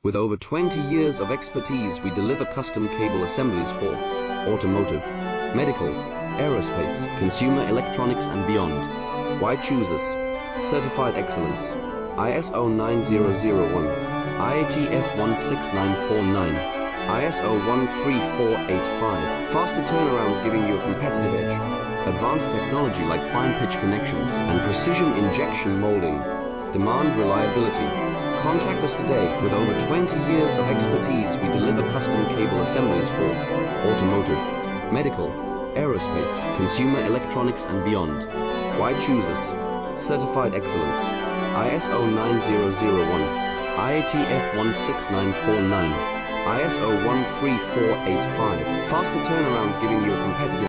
With over 20 years of expertise, we deliver custom cable assemblies for automotive, medical, aerospace, consumer electronics and beyond. Why choose us? Certified excellence. ISO 9001, IATF 16949, ISO 13485. Faster turnarounds giving you a competitive edge. Advanced technology like fine pitch connections and precision injection molding. Demand reliability. Contact us today. With over 20 years of expertise, we deliver custom cable assemblies for automotive, medical, aerospace, consumer electronics and beyond. Why choose us? Certified excellence. ISO 9001, IATF 16949, ISO 13485. Faster turnarounds giving you a competitive